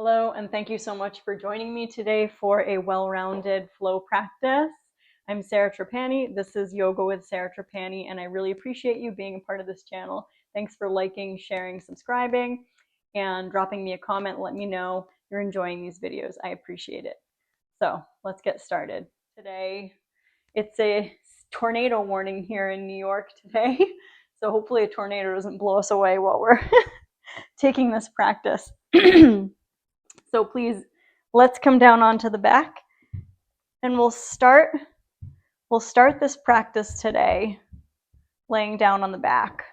Hello, and thank you so much for joining me today for a well-rounded flow practice. I'm Sarah Trapani. This is Yoga with Sarah Trapani, and I really appreciate you being a part of this channel. Thanks for liking, sharing, subscribing, and dropping me a comment. Let me know you're enjoying these videos. I appreciate it. So let's get started. Today, it's a tornado warning here in New York today. So hopefully a tornado doesn't blow us away while we're taking this practice. So please, let's come down onto the back and we'll start this practice today laying down on the back.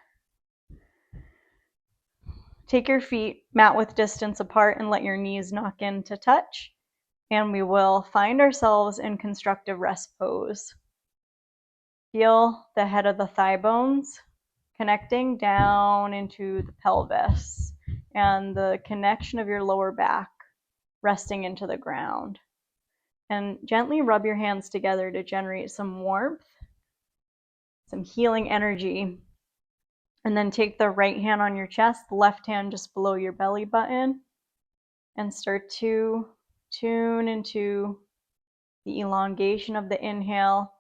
Take your feet mat width distance apart and let your knees knock in to touch. And we will find ourselves in constructive rest pose. Feel the head of the thigh bones connecting down into the pelvis and the connection of your lower back resting into the ground. And gently rub your hands together to generate some warmth, some healing energy. And then take the right hand on your chest, the left hand just below your belly button, and start to tune into the elongation of the inhale,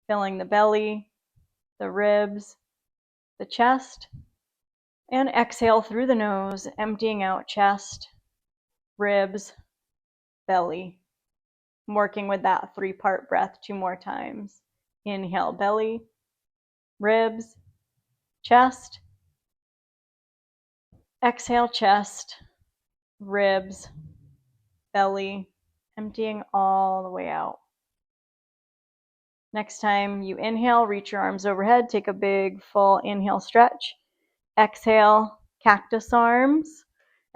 filling the belly, the ribs, the chest, and exhale through the nose, emptying out chest, ribs, belly. I'm working with that 3-part breath 2 more times. Inhale, belly, ribs, chest. Exhale, chest, ribs, belly, emptying all the way out. Next time you inhale, reach your arms overhead, take a big full inhale stretch. Exhale, cactus arms,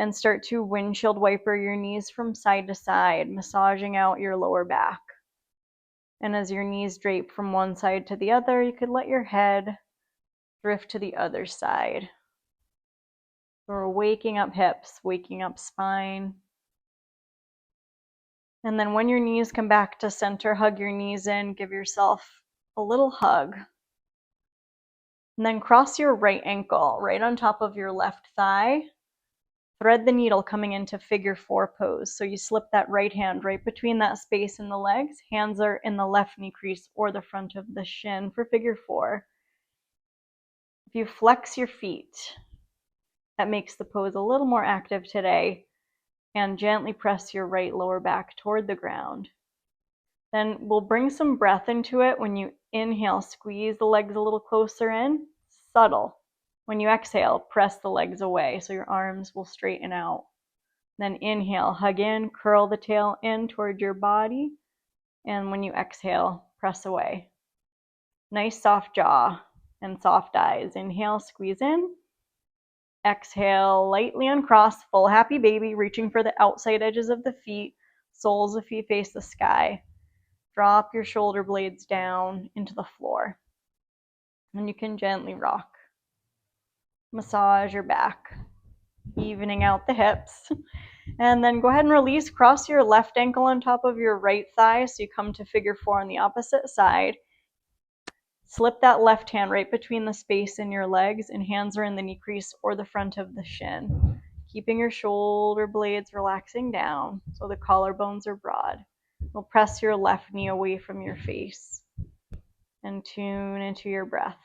and start to windshield wiper your knees from side to side, massaging out your lower back. And as your knees drape from one side to the other, you could let your head drift to the other side. So we're waking up hips, waking up spine. And then when your knees come back to center, hug your knees in, give yourself a little hug. And then cross your right ankle right on top of your left thigh. Thread the needle coming into figure 4 pose. So you slip that right hand right between that space in the legs. Hands are in the left knee crease or the front of the shin for figure 4. If you flex your feet, that makes the pose a little more active today. And gently press your right lower back toward the ground. Then we'll bring some breath into it. When you inhale, squeeze the legs a little closer in, subtle. When you exhale, press the legs away so your arms will straighten out. Then inhale, hug in, curl the tail in toward your body. And when you exhale, press away. Nice soft jaw and soft eyes. Inhale, squeeze in. Exhale, lightly uncross, full happy baby, reaching for the outside edges of the feet, soles of feet face the sky. Drop your shoulder blades down into the floor. And you can gently rock. Massage your back, evening out the hips. And then go ahead and release. Cross your left ankle on top of your right thigh so you come to figure 4 on the opposite side. Slip that left hand right between the space in your legs, and hands are in the knee crease or the front of the shin. Keeping your shoulder blades relaxing down so the collarbones are broad. You'll press your left knee away from your face and tune into your breath.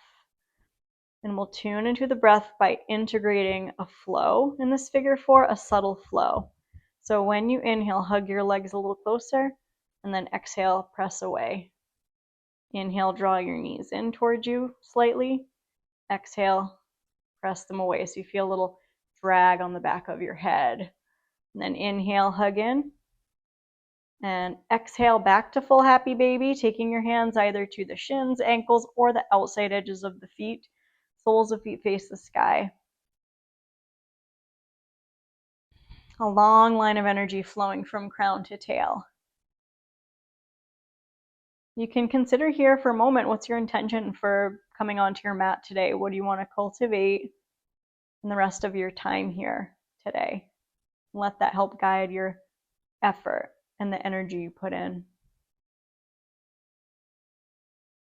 And we'll tune into the breath by integrating a flow in this figure 4, a subtle flow. So when you inhale, hug your legs a little closer, and then exhale, press away. Inhale, draw your knees in towards you slightly. Exhale, press them away so you feel a little drag on the back of your head. And then inhale, hug in. And exhale back to full happy baby, taking your hands either to the shins, ankles, or the outside edges of the feet. Soles of feet face the sky. A long line of energy flowing from crown to tail. You can consider here for a moment, what's your intention for coming onto your mat today? What do you want to cultivate in the rest of your time here today? Let that help guide your effort and the energy you put in.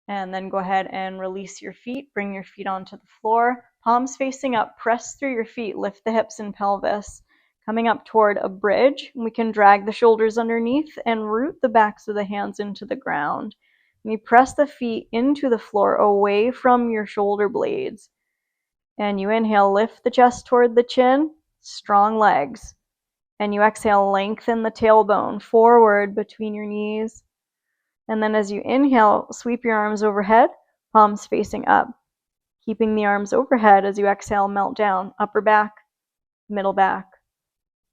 And then go ahead and release your feet. Bring your feet onto the floor. Palms facing up. Press through your feet. Lift the hips and pelvis. coming up toward a bridge. We can drag the shoulders underneath and root the backs of the hands into the ground. And you press the feet into the floor away from your shoulder blades. And you inhale, lift the chest toward the chin, strong legs. And you exhale, lengthen the tailbone forward between your knees. And then as you inhale, sweep your arms overhead, palms facing up. Keeping the arms overhead as you exhale, melt down, upper back, middle back,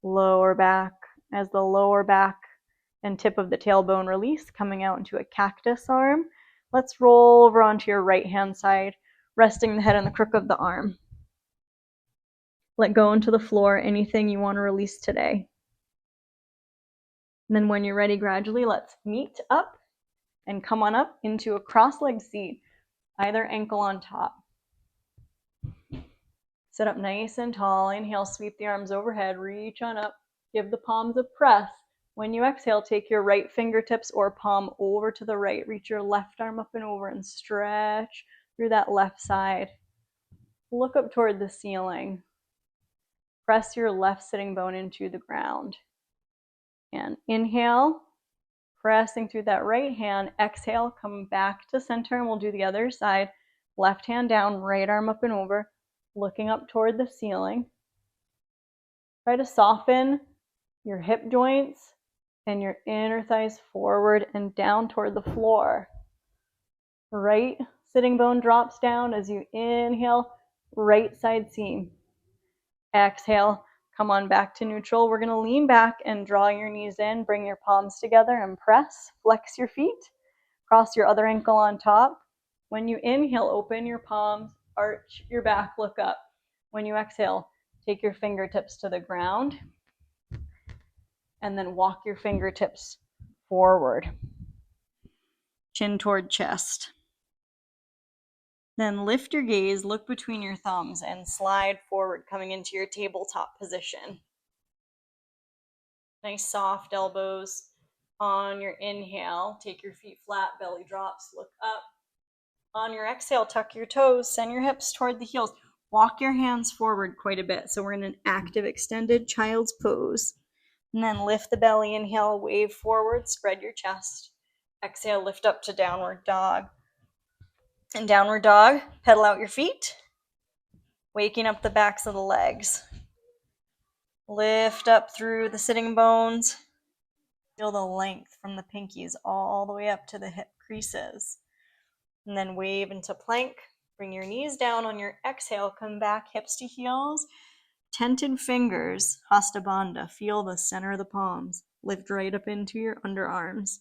lower back, as the lower back and tip of the tailbone release, coming out into a cactus arm. Let's roll over onto your right hand side, resting the head on the crook of the arm. Let go into the floor, anything you want to release today. And then when you're ready, gradually let's meet up and come on up into a cross-legged seat, either ankle on top. Sit up nice and tall. Inhale, sweep the arms overhead, reach on up, give the palms a press. When you exhale, take your right fingertips or palm over to the right. Reach your left arm up and over and stretch through that left side. Look up toward the ceiling. Press your left sitting bone into the ground. And inhale, pressing through that right hand. Exhale, come back to center, and we'll do the other side. Left hand down, right arm up and over, looking up toward the ceiling. Try to soften your hip joints and your inner thighs forward and down toward the floor. Right sitting bone drops down as you inhale, right side seam. Exhale, come on back to neutral. We're going to lean back and draw your knees in, bring your palms together and press. Flex your feet, cross your other ankle on top. When you inhale, open your palms, arch your back, look up. When you exhale, take your fingertips to the ground and then walk your fingertips forward. Chin toward chest. Then lift your gaze, look between your thumbs, and slide forward, coming into your tabletop position. Nice soft elbows on your inhale. Take your feet flat, belly drops, look up. On your exhale, tuck your toes, send your hips toward the heels. Walk your hands forward quite a bit. So we're in an active extended child's pose. And then lift the belly, inhale, wave forward, spread your chest. Exhale, lift up to downward dog. In downward dog, pedal out your feet, waking up the backs of the legs. Lift up through the sitting bones. Feel the length from the pinkies all the way up to the hip creases. And then wave into plank. Bring your knees down on your exhale. Come back, hips to heels. Tented fingers, Hasta Bandha. Feel the center of the palms. Lift right up into your underarms.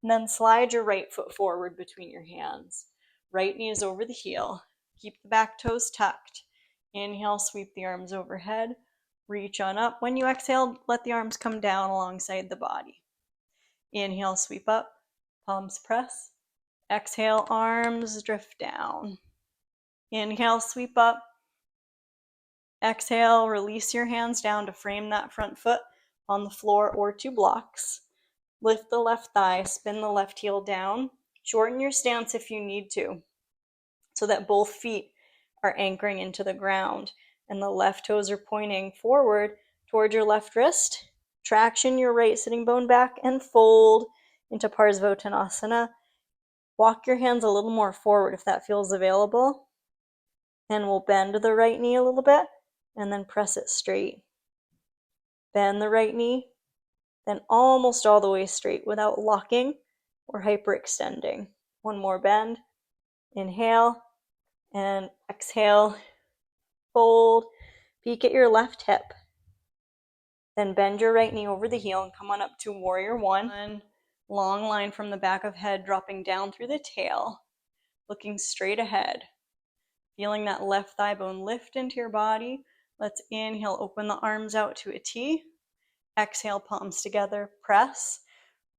And then slide your right foot forward between your hands. Right knee is over the heel. Keep the back toes tucked. Inhale, sweep the arms overhead. Reach on up. When you exhale, let the arms come down alongside the body. Inhale, sweep up. Palms press. Exhale, arms drift down. Inhale, sweep up. Exhale, release your hands down to frame that front foot on the floor or two blocks. Lift the left thigh, spin the left heel down. Shorten your stance if you need to, so that both feet are anchoring into the ground and the left toes are pointing forward toward your left wrist. Traction your right sitting bone back and fold into Parsvottanasana. Walk your hands a little more forward if that feels available. And we'll bend the right knee a little bit and then press it straight. Bend the right knee, then almost all the way straight without locking or hyperextending. One more bend. Inhale and exhale. Fold. Peek at your left hip. Then bend your right knee over the heel and come on up to warrior one. Long line from the back of head dropping down through the tail. Looking straight ahead. Feeling that left thigh bone lift into your body. Let's inhale, open the arms out to a T. Exhale, palms together, press.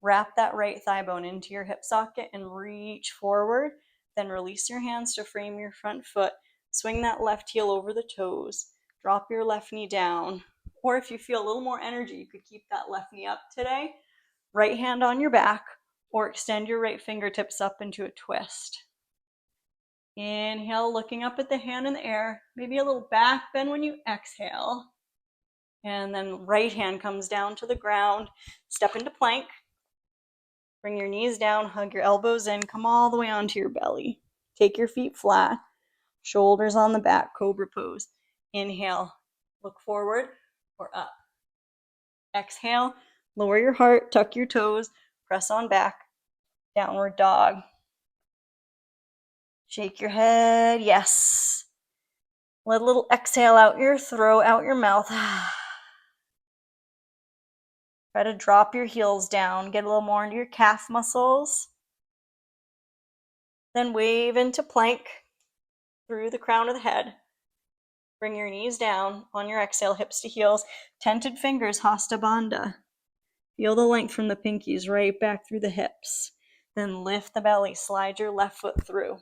Wrap that right thigh bone into your hip socket and reach forward. Then release your hands to frame your front foot. Swing that left heel over the toes. Drop your left knee down. Or if you feel a little more energy, you could keep that left knee up today. Right hand on your back, or extend your right fingertips up into a twist. Inhale, looking up at the hand in the air. Maybe a little back bend when you exhale. And then right hand comes down to the ground. Step into plank. Bring your knees down, hug your elbows in, come all the way onto your belly. Take your feet flat, shoulders on the back, cobra pose. Inhale, look forward or up. Exhale, lower your heart, tuck your toes, press on back, downward dog. Shake your head, yes. Let a little exhale out your throat, out your mouth. Try to drop your heels down, get a little more into your calf muscles. Then wave into plank through the crown of the head. Bring your knees down on your exhale, hips to heels. Tented fingers, Hasta Bandha. Feel the length from the pinkies right back through the hips. Then lift the belly, slide your left foot through.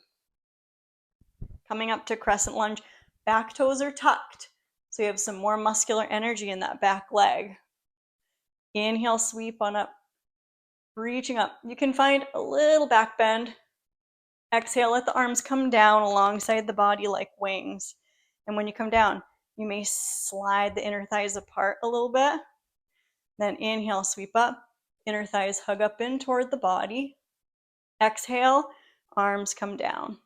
Coming up to crescent lunge, back toes are tucked, so you have some more muscular energy in that back leg. Inhale, sweep on up, reaching up. You can find a little back bend. Exhale, let the arms come down alongside the body like wings. And when you come down, you may slide the inner thighs apart a little bit. Then inhale, sweep up, inner thighs hug up in toward the body. Exhale, arms come down.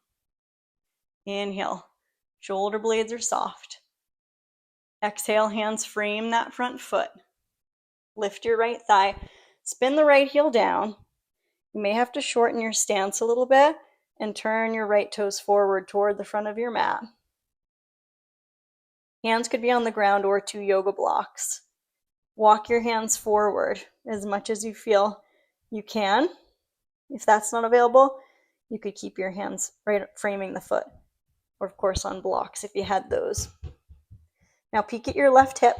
Inhale, shoulder blades are soft. Exhale, hands frame that front foot. Lift your right thigh, spin the right heel down. You may have to shorten your stance a little bit and turn your right toes forward toward the front of your mat. Hands could be on the ground or two yoga blocks. Walk your hands forward as much as you feel you can. If that's not available, you could keep your hands right framing the foot, or of course on blocks if you had those. Now peek at your left hip.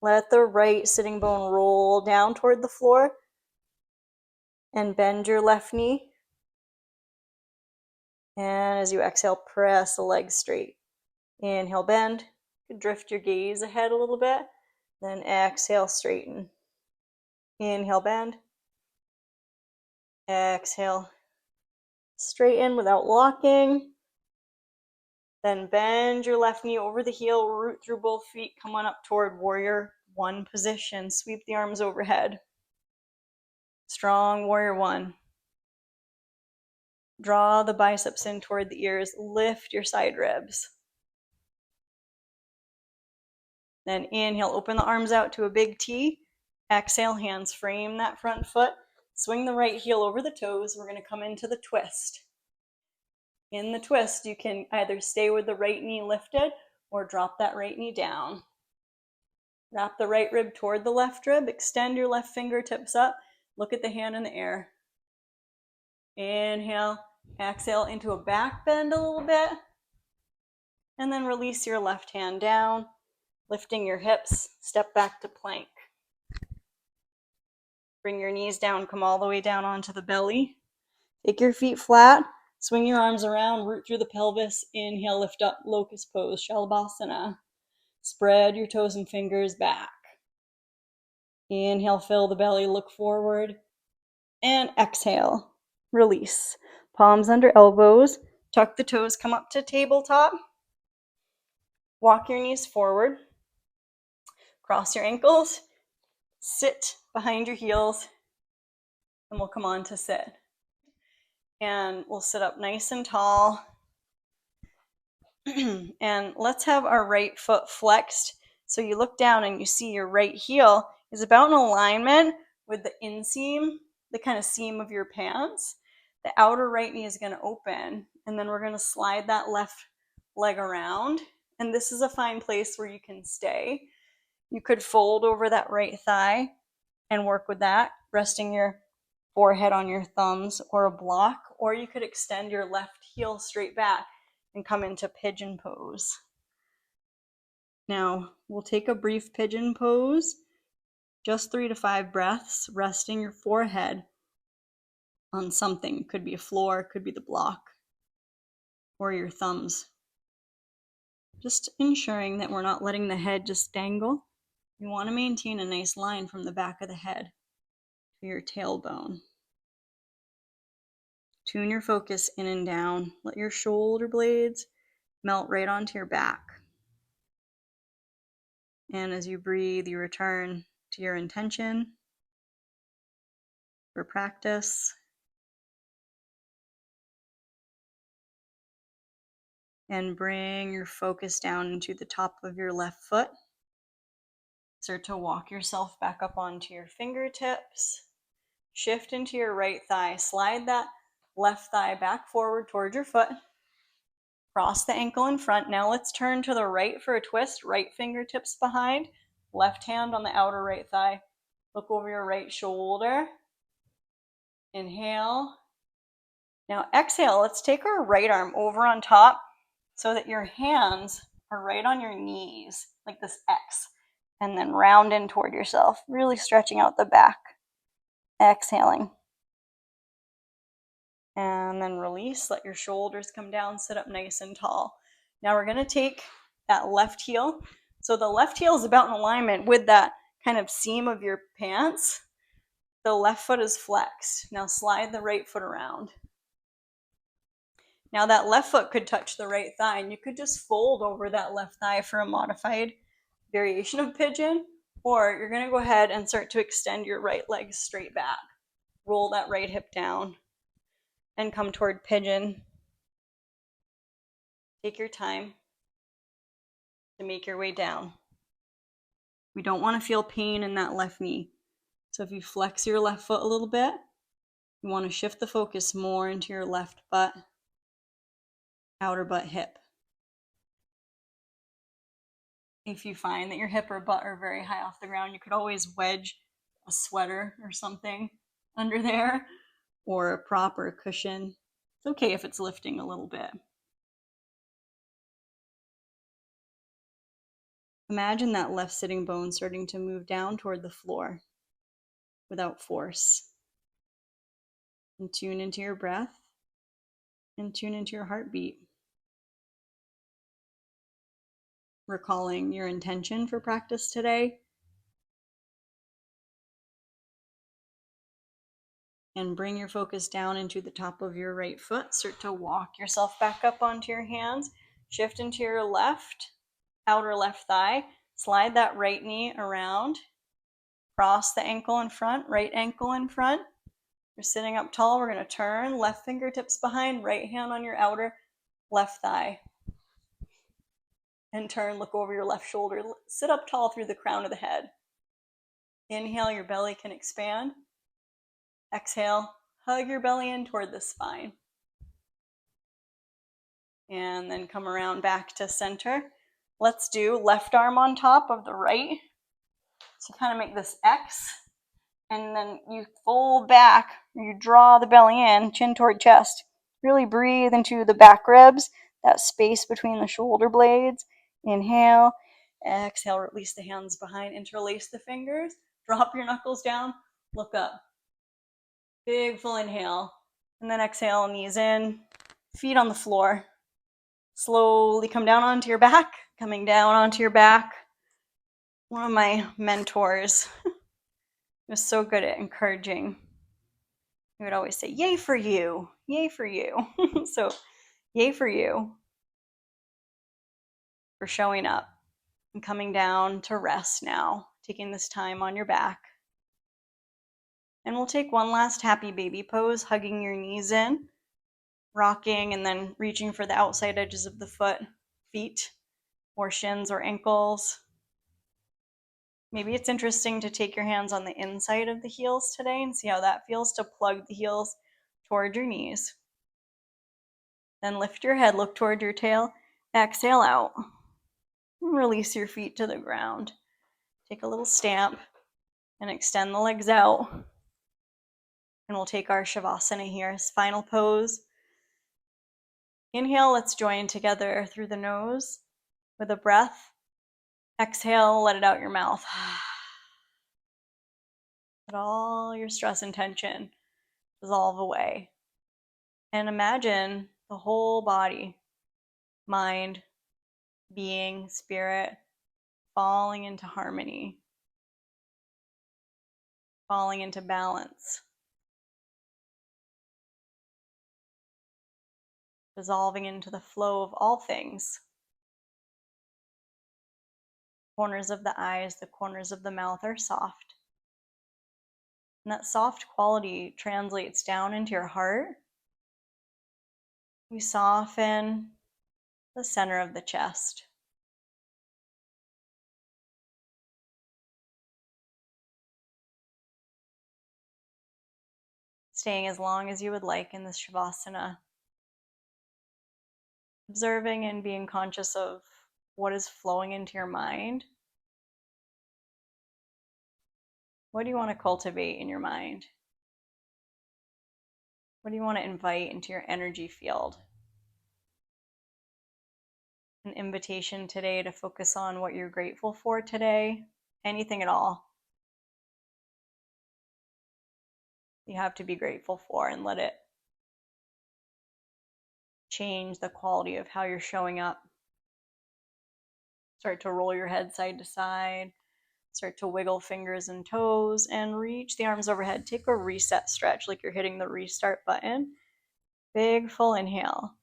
Let the right sitting bone roll down toward the floor and bend your left knee. And as you exhale, press the legs straight. Inhale, bend. Drift your gaze ahead a little bit. Then exhale, straighten. Inhale, bend. Exhale, straighten without locking. Then bend your left knee over the heel, root through both feet, come on up toward warrior one position. Sweep the arms overhead. Strong warrior one. Draw the biceps in toward the ears. Lift your side ribs. Then inhale, open the arms out to a big T. Exhale, hands frame that front foot. Swing the right heel over the toes. We're going to come into the twist. In the twist, you can either stay with the right knee lifted or drop that right knee down. Wrap the right rib toward the left rib. Extend your left fingertips up. Look at the hand in the air. Inhale, exhale into a back bend a little bit. And then release your left hand down, lifting your hips. Step back to plank. Bring your knees down, come all the way down onto the belly. Take your feet flat, swing your arms around, root through the pelvis. Inhale, lift up, locust pose, Shavasana. Spread your toes and fingers back. Inhale, fill the belly, look forward. And exhale, release. Palms under elbows, tuck the toes, come up to tabletop. Walk your knees forward. Cross your ankles. Sit behind your heels. And we'll come on to sit. And we'll sit up nice and tall. And let's have our right foot flexed. So you look down and you see your right heel is about in alignment with the inseam, the kind of seam of your pants. The outer right knee is going to open, and then we're going to slide that left leg around. And this is a fine place where you can stay. You could fold over that right thigh and work with that, resting your forehead on your thumbs or a block, or you could extend your left heel straight back and come into pigeon pose. Now, we'll take a brief pigeon pose, just 3 to 5 breaths, resting your forehead on something. Could be a floor, could be the block, or your thumbs. Just ensuring that we're not letting the head just dangle. You want to maintain a nice line from the back of the head to your tailbone. Tune your focus in and down. Let your shoulder blades melt right onto your back. And as you breathe, you return to your intention for practice. And bring your focus down into the top of your left foot. Start to walk yourself back up onto your fingertips. Shift into your right thigh. Slide that left thigh back forward toward your foot. Cross the ankle in front. Now let's turn to the right for a twist. Right fingertips behind. Left hand on the outer right thigh. Look over your right shoulder. Inhale. Now exhale. Let's take our right arm over on top so that your hands are right on your knees, like this X. And then round in toward yourself, really stretching out the back. Exhaling. And then release, let your shoulders come down, sit up nice and tall. Now we're gonna take that left heel. So the left heel is about in alignment with that kind of seam of your pants. The left foot is flexed. Now slide the right foot around. Now that left foot could touch the right thigh, and you could just fold over that left thigh for a modified variation of pigeon, or you're gonna go ahead and start to extend your right leg straight back. Roll that right hip down and come toward pigeon. Take your time to make your way down. We don't want to feel pain in that left knee. So if you flex your left foot a little bit, you want to shift the focus more into your left butt, outer butt hip. If you find that your hip or butt are very high off the ground, you could always wedge a sweater or something under there, or a prop or a cushion. It's okay if it's lifting a little bit. Imagine that left sitting bone starting to move down toward the floor without force. And tune into your breath and tune into your heartbeat. Recalling your intention for practice today. And bring your focus down into the top of your right foot. Start to walk yourself back up onto your hands. Shift into your left, outer left thigh. Slide that right knee around. Cross the ankle in front, right ankle in front. You're sitting up tall. We're going to turn. Left fingertips behind, right hand on your outer left thigh. And turn, look over your left shoulder. Sit up tall through the crown of the head. Inhale, your belly can expand. Exhale, hug your belly in toward the spine. And then come around back to center. Let's do left arm on top of the right. So kind of make this X. And then you fold back, you draw the belly in, chin toward chest. Really breathe into the back ribs, that space between the shoulder blades. Inhale, exhale, release the hands behind, interlace the fingers, drop your knuckles down, look up. Big full inhale, and then exhale, knees in, feet on the floor. Slowly come down onto your back, coming down onto your back. One of my mentors was so good at encouraging. He would always say, yay for you, yay for you. So, yay for you for showing up and coming down to rest now, taking this time on your back. And we'll take one last happy baby pose, hugging your knees in, rocking, and then reaching for the outside edges of the feet, or shins or ankles. Maybe it's interesting to take your hands on the inside of the heels today and see how that feels to plug the heels toward your knees. Then lift your head, look toward your tail, exhale out. Release your feet to the ground. Take a little stamp and extend the legs out. And we'll take our Shavasana here as final pose. Inhale, let's join together through the nose with a breath. Exhale, let it out your mouth. Let all your stress and tension dissolve away. And imagine the whole body, mind, being, spirit, falling into harmony, falling into balance, dissolving into the flow of all things. Corners of the eyes, the corners of the mouth are soft. And that soft quality translates down into your heart. We soften the center of the chest. Staying as long as you would like in this Shavasana. Observing and being conscious of what is flowing into your mind. What do you want to cultivate in your mind? What do you want to invite into your energy field? An invitation today to focus on what you're grateful for today, anything at all. You have to be grateful for and let it change the quality of how you're showing up. Start to roll your head side to side. Start to wiggle fingers and toes and reach the arms overhead. Take a reset stretch like you're hitting the restart button. Big full inhale.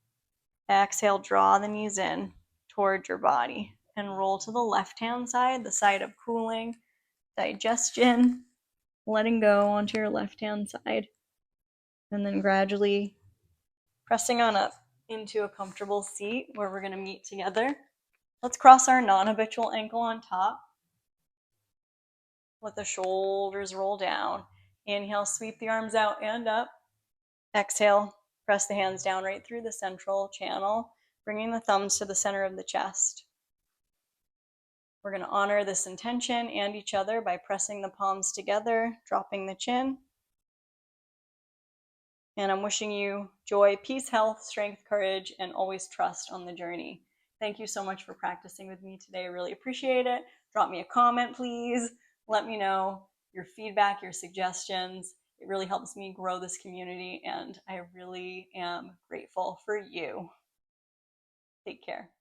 Exhale, draw the knees in towards your body and roll to the left-hand side, the side of cooling, digestion, letting go onto your left-hand side. And then gradually pressing on up into a comfortable seat where we're going to meet together. Let's cross our non-habitual ankle on top. Let the shoulders roll down. Inhale, sweep the arms out and up. Exhale, press the hands down right through the central channel, bringing the thumbs to the center of the chest. We're going to honor this intention and each other by pressing the palms together, dropping the chin. And I'm wishing you joy, peace, health, strength, courage, and always trust on the journey. Thank you so much for practicing with me today. I really appreciate it. Drop me a comment, please. Let me know your feedback, your suggestions. It really helps me grow this community, and I really am grateful for you. Take care.